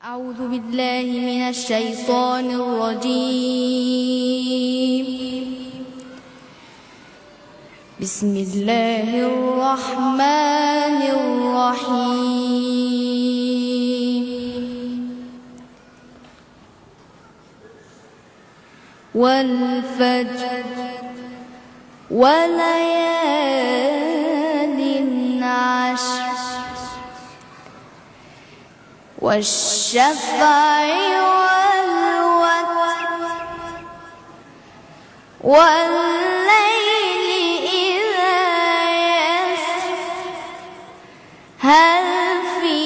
أعوذ بالله من الشيطان الرجيم. بسم الله الرحمن الرحيم. والفجر وليال عشر والشفع والوتر والليل إذا يسر هل في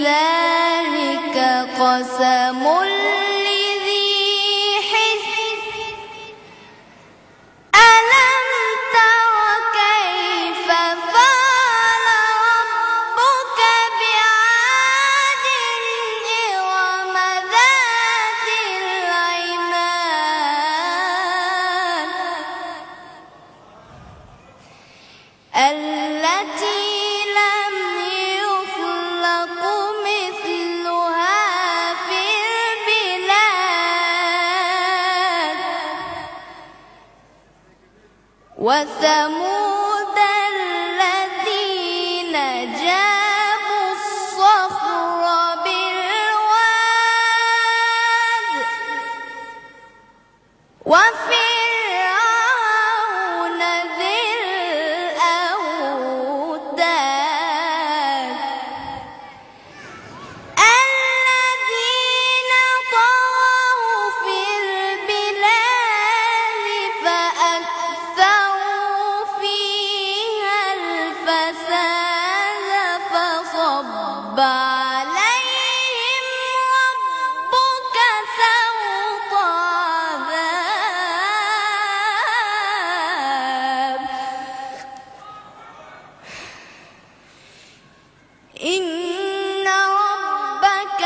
ذلك قسم لذي حجر ألم تر كيف فعل ربك بعاد إرم ذات العماد التي لم يخلق مثلها في البلاد وثمود الذين جابوا الصخر بالواد وفرعون ذي الأوتاد الذين طغوا في البلاد فأكثروا فيها الفساد فصب عليهم ربك سوط عذاب إن ربك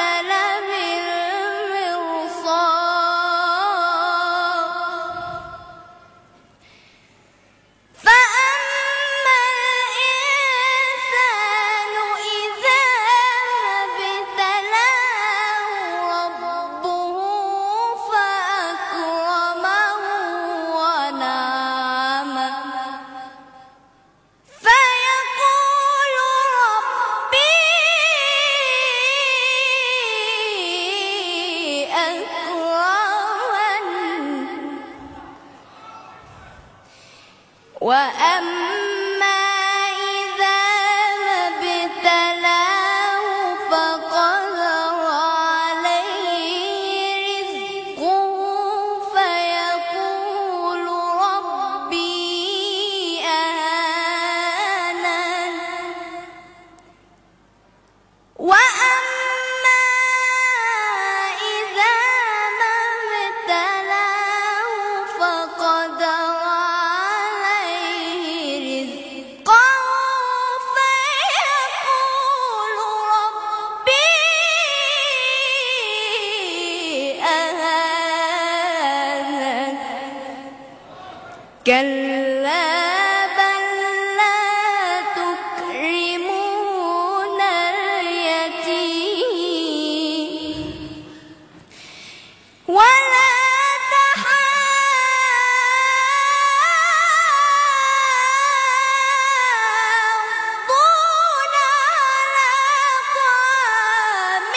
لبالمرصاد فأما الإنسان إذا ابتلاه ربه فأكرمه ونعمه فيقول ربي أكرمن وأما إذا ما ابتلاه فقدر عليه رزقه فيقول ربي أهانن وأما إذا ما ابتلاه فقدر عليه رزقه فيقول ربي أهانن كلا بل لا تكرمون اليتيم ولا تحاضون على طعام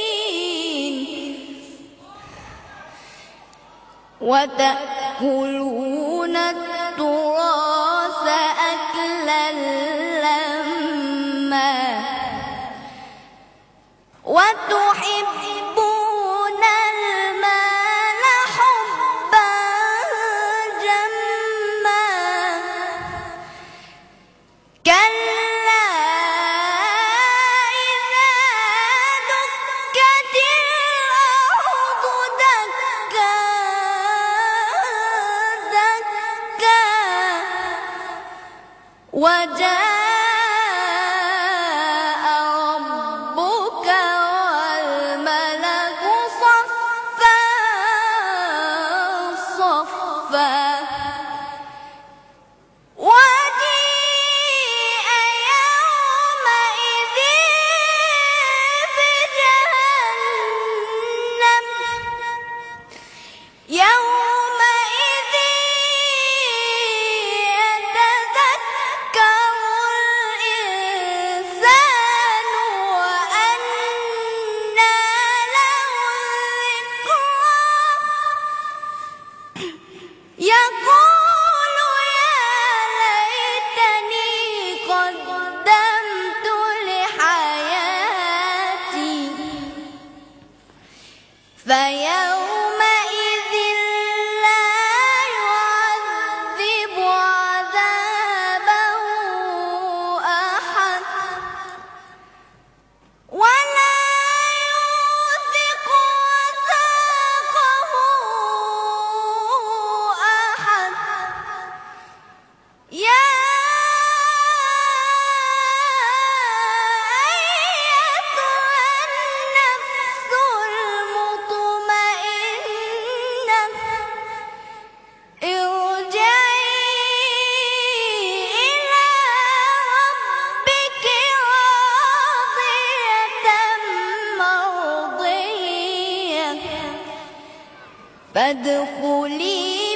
المسكين وتأكلون التراث أكلا لما وتحبون المال حبا جما كلا إذا دكت الأرض دكا دكا وجاء ربك والملك صفا صفا وجيء يومئذ فادخلي